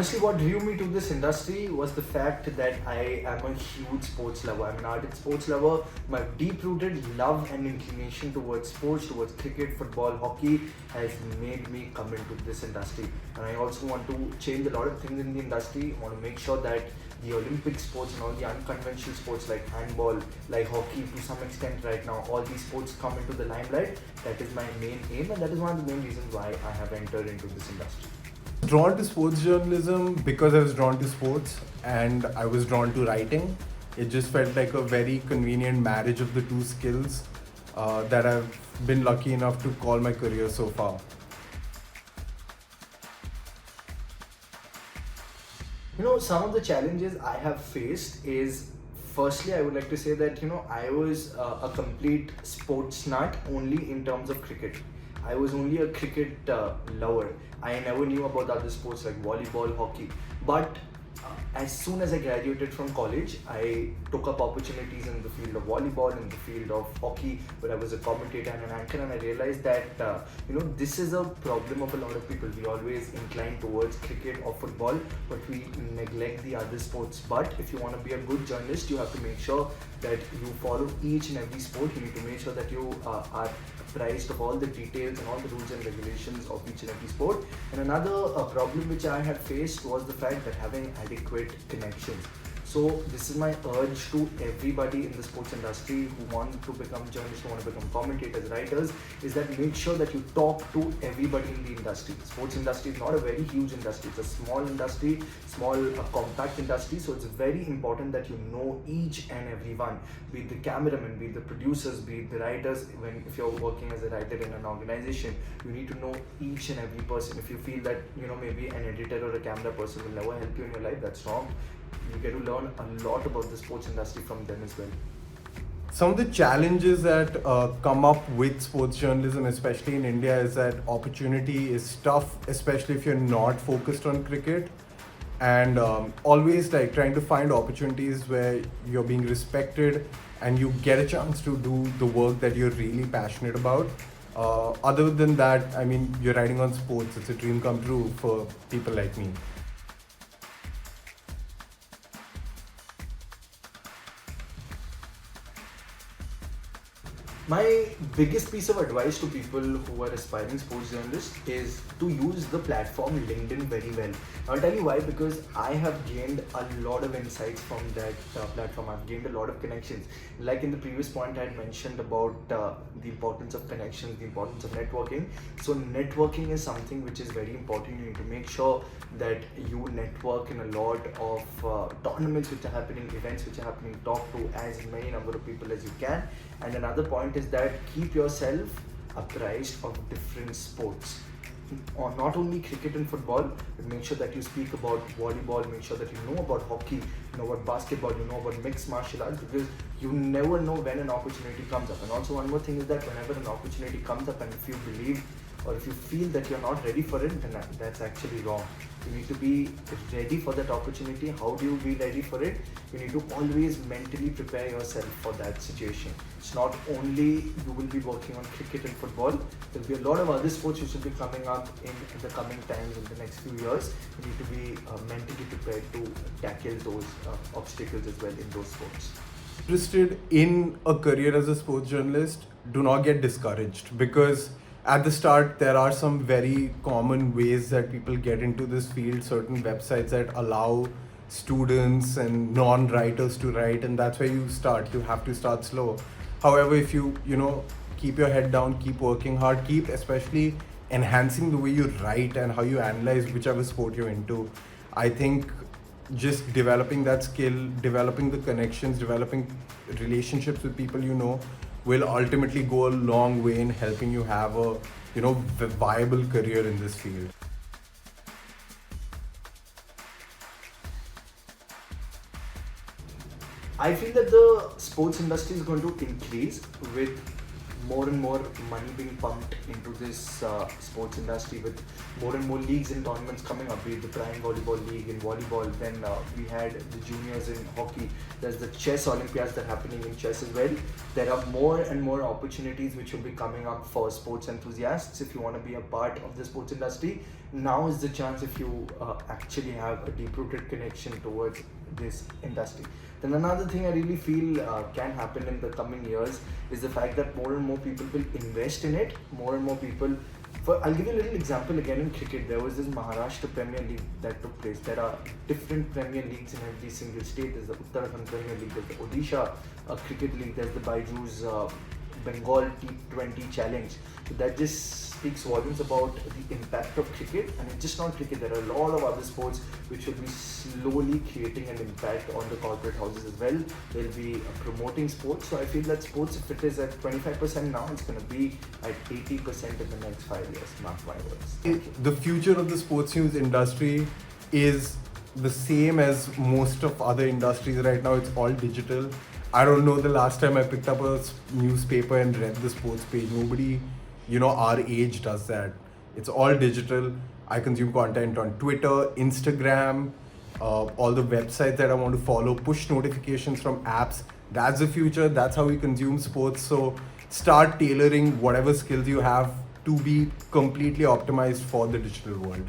Honestly, what drew me to this industry was the fact that I am a huge sports lover. I'm an ardent sports lover. My deep-rooted love and inclination towards sports, towards cricket, football, hockey, has made me come into this industry. And I also want to change a lot of things in the industry. I want to make sure that the Olympic sports and all the unconventional sports like handball, like hockey to some extent right now, all these sports come into the limelight. That is my main aim, and that is one of the main reasons why I have entered into this industry. Drawn to sports journalism because I was drawn to sports and I was drawn to writing. It just felt like a very convenient marriage of the two skills that I've been lucky enough to call my career so far. Some of the challenges I have faced is, firstly, I would like to say that, I was a complete sports nut only in terms of cricket. I was only a cricket lover. I never knew about other sports like volleyball, hockey. But as soon as I graduated from college, I took up opportunities in the field of volleyball, in the field of hockey, where I was a commentator and an anchor, and I realized that this is a problem of a lot of people. We always incline towards cricket or football, but we neglect the other sports. But if you want to be a good journalist, you have to make sure that you follow each and every sport. You need to make sure that you are apprised of all the details and all the rules and regulations of each and every sport. And another problem which I had faced was the fact that having adequate connections. So this is my urge to everybody in the sports industry who want to become journalists, who want to become commentators, writers, is that make sure that you talk to everybody in the industry. The sports industry is not a very huge industry. It's a small industry, compact industry. So it's very important that you know each and every one, be it the cameraman, be it the producers, be it the writers. If you're working as a writer in an organization, you need to know each and every person. If you feel that, maybe an editor or a camera person will never help you in your life, that's wrong. You get to learn a lot about the sports industry from them as well. Some of the challenges that come up with sports journalism, especially in India, is that opportunity is tough, especially if you're not focused on cricket. And always trying to find opportunities where you're being respected and you get a chance to do the work that you're really passionate about. Other than that, you're writing on sports. It's a dream come true for people like me. My biggest piece of advice to people who are aspiring sports journalists is to use the platform LinkedIn very well. I'll tell you why, because I have gained a lot of insights from that platform. I've gained a lot of connections. Like in the previous point, I had mentioned about the importance of connections, the importance of networking. So networking is something which is very important. You need to make sure that you network in a lot of tournaments which are happening, events which are happening, talk to as many number of people as you can. And another point is that keep yourself apprised of different sports, or not only cricket and football, but make sure that you speak about volleyball, make sure that you know about hockey, you know about basketball, you know about mixed martial arts, because you never know when an opportunity comes up. And also one more thing is that whenever an opportunity comes up, and if you believe or if you feel that you're not ready for it, then that's actually wrong. You need to be ready for that opportunity. How do you be ready for it? You need to always mentally prepare yourself for that situation. It's not only you will be working on cricket and football, there will be a lot of other sports which will be coming up in the coming times, in the next few years. You need to be mentally prepared to tackle those obstacles as well in those sports. Interested in a career as a sports journalist, do not get discouraged, because at the start there are some very common ways that people get into this field, certain websites that allow students and non-writers to write, and that's where you start. You have to start slow. However, if you keep your head down, keep working hard, keep especially enhancing the way you write and how you analyze whichever sport you're into, I think just developing that skill, developing the connections, developing relationships with people will ultimately go a long way in helping you have a viable career in this field. I feel that the sports industry is going to increase with more and more money being pumped into this sports industry, with more and more leagues and tournaments coming up, be it the Prime Volleyball League in volleyball, then we had the juniors in hockey, there's the chess Olympiads that are happening in chess as well. There are more and more opportunities which will be coming up for sports enthusiasts. If you want to be a part of the sports industry, now is the chance if you actually have a deep-rooted connection towards this industry. Then another thing I really feel can happen in the coming years is the fact that more and more people will invest in it. More and more people. I'll give you a little example again in cricket. There was this Maharashtra Premier League that took place. There are different Premier Leagues in every single state. There's the Uttarakhand Premier League, there's the Odisha Cricket League, there's the Baiju's Bengal T20 Challenge. So that just speaks volumes about the impact of cricket, and it's just not cricket. There are a lot of other sports which will be slowly creating an impact on the corporate houses as well. They'll be promoting sports. So I feel that sports, if it is at 25% now, it's going to be at 80% in the next 5 years. Mark my words. The future of the sports news industry is the same as most of other industries right now. It's all digital. I don't know the last time I picked up a newspaper and read the sports page. Nobody, our age does that. It's all digital. I consume content on Twitter, Instagram, all the websites that I want to follow, push notifications from apps. That's the future. That's how we consume sports. So start tailoring whatever skills you have to be completely optimized for the digital world.